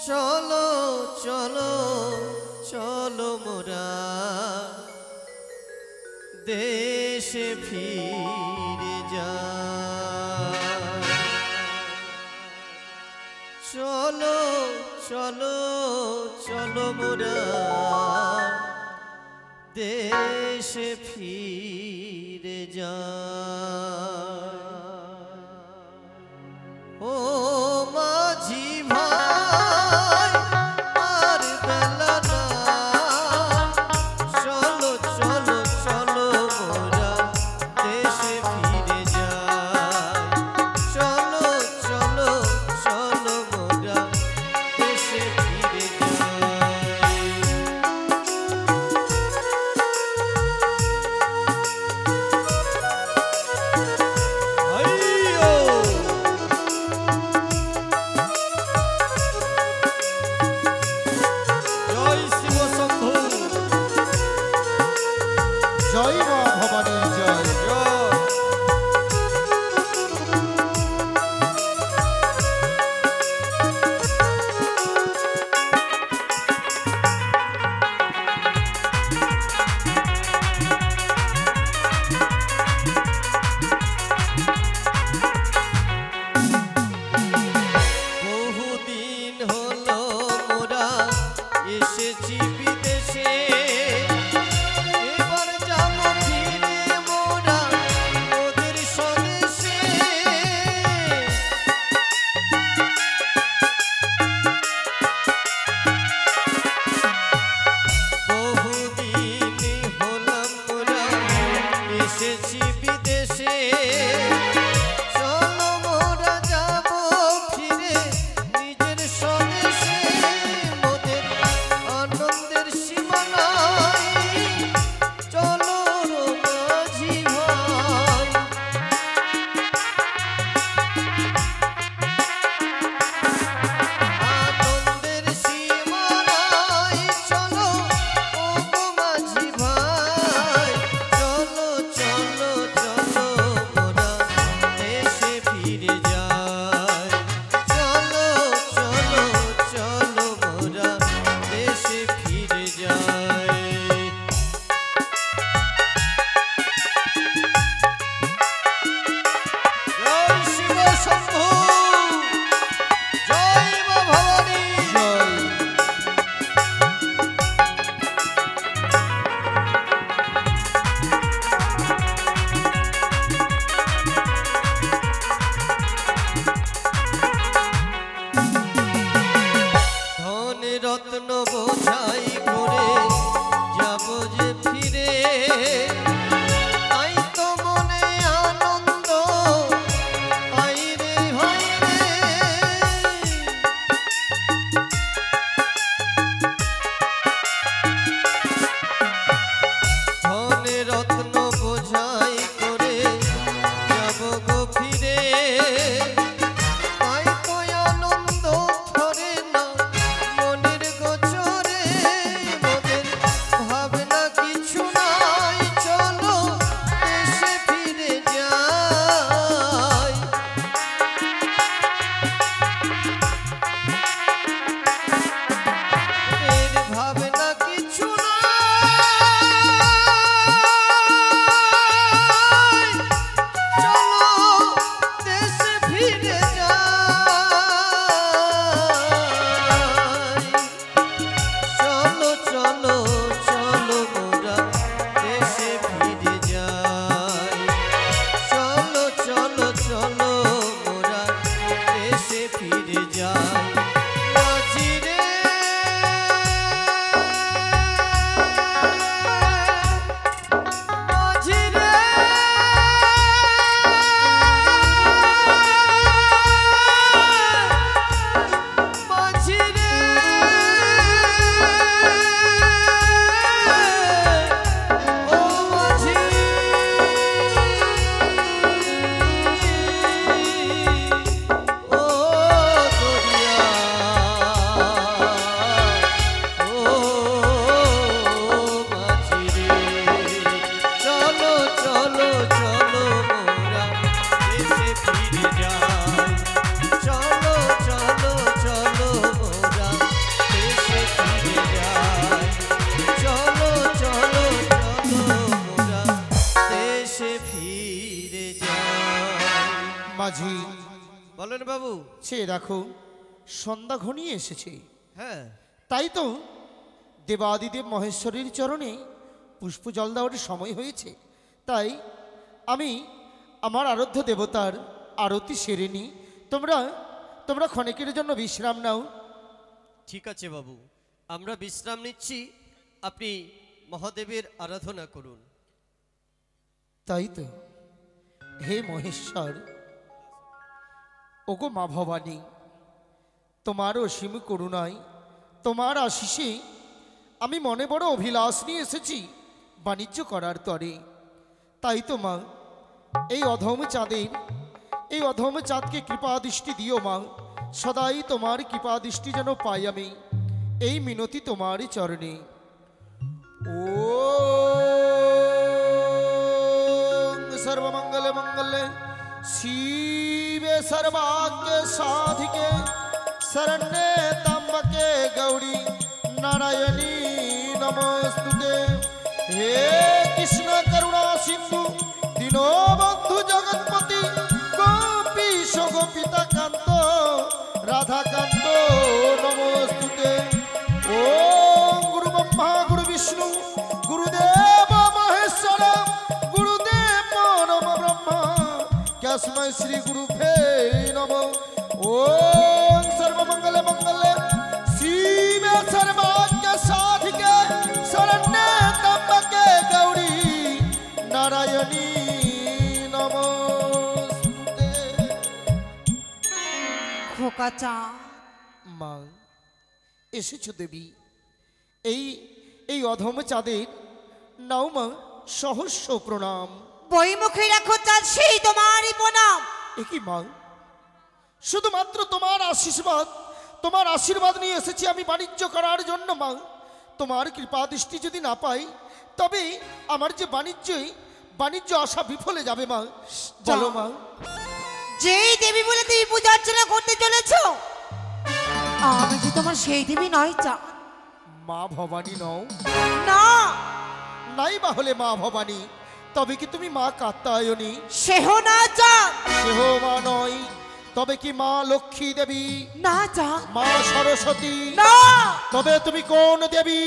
চলো চলো চলো মোরা দেশে ফিরে যাই। চলো চলো চলো মোরা দেশে ফিরে যাই। ও মাঝি ভাই আর বেলা না, চলো চলো চলো মোরা দেশে ফিরে যাই। চলো চলো চলো মোরা দেশে ফিরে যাই। জয় মা ভবানীর জয়। বহুদিন হলো মোরা এসেছি বিদেশে, এবার যাব ফিরে মোরা ওদের স্বদেশে। বহুদিন হলাম মোরা এসেছি বিদেশে, চলো মোরা যাব ফিরে নিজের স্বদেশে। মোদের আনন্দের বাবু? সে দেখো সন্ধ্যা ঘনিয়ে এসেছে, হ্যাঁ, তাই তো দেবাদিদেব মহেশ্বরীর চরণে পুষ্প জল দেওয়ার সময় হয়েছে। তাই আমি আমার আরাধ্য দেবতার আরতি সেরে নিই। তোমরা তোমরা ক্ষণিকের জন্য বিশ্রাম নাও। ঠিক আছে বাবু, আমরা বিশ্রাম নিচ্ছি, আপনি মহাদেবের আরাধনা করুন। তাই তো হে মহেশ্বর, ওগো মা ভবানী, তোমার অসীম করুণায়, তোমার আশিসে আমি মনে বড় অভিলাষ নিয়ে এসেছি বাণিজ্য করার তরে। তাই তো মা, এই অধম চাঁদকে কৃপা দৃষ্টি দিও মা। সদাই তোমার কৃপা দৃষ্টি যেন পাই আমি, এই মিনতি তোমার চরণে। ও सर्वमंगल मंगले शिवे सर्वाग्य साधिके शरण्ये त्र्यंबके गौरी नारायणी नमोस्तुते। हे कृष्ण करुणा सिंधु दीनबंधु जगत्पति गोपीश गोपिता कांत राधा कांत नमोस्तुते। ओम गुरु ब्रह्मा गुरु विष्णु गुरुदेव महेश्वर तस्मै श्री गुरुभ्ये नमः। ओम सर्वमंगल मंगले शिवे सर्वाग्य साधिके शरण्ये त्र्यंबके गौरी नारायणी नमोस्तुते। খোকাচা মা এসেছো দেবী, এই অধম চাঁদের নাও মা সহস্র প্রণাম। বইমুখে রাখো চাঁদ, সেই তোমারই প্রণাম। একই মা, শুধুমাত্র তোমার আশীর্বাদ নিয়ে এসেছি আমি বাণিজ্য করার জন্য মা। তোমার কৃপা দৃষ্টি যদি না পাই তবে আমার যে বাণিজ্য আশা বিফলে যাবে মা। চলো মা। যেই দেবী বলে তুমি পূজা অর্চনা করতে চলেছ, আমি যে তোমার সেই দেবী নয় চাঁদ। মা ভবানী নও? না। নাই বা হলে মা ভবানী, তবে কি তুমি মা কাত্যায়নী? সেহ না চাঁদ। সেহ মা নয়, তবে কি মা লক্ষ্মী দেবী? না চাঁদ। মা সরস্বতী? না। তবে তুমি কোন দেবী?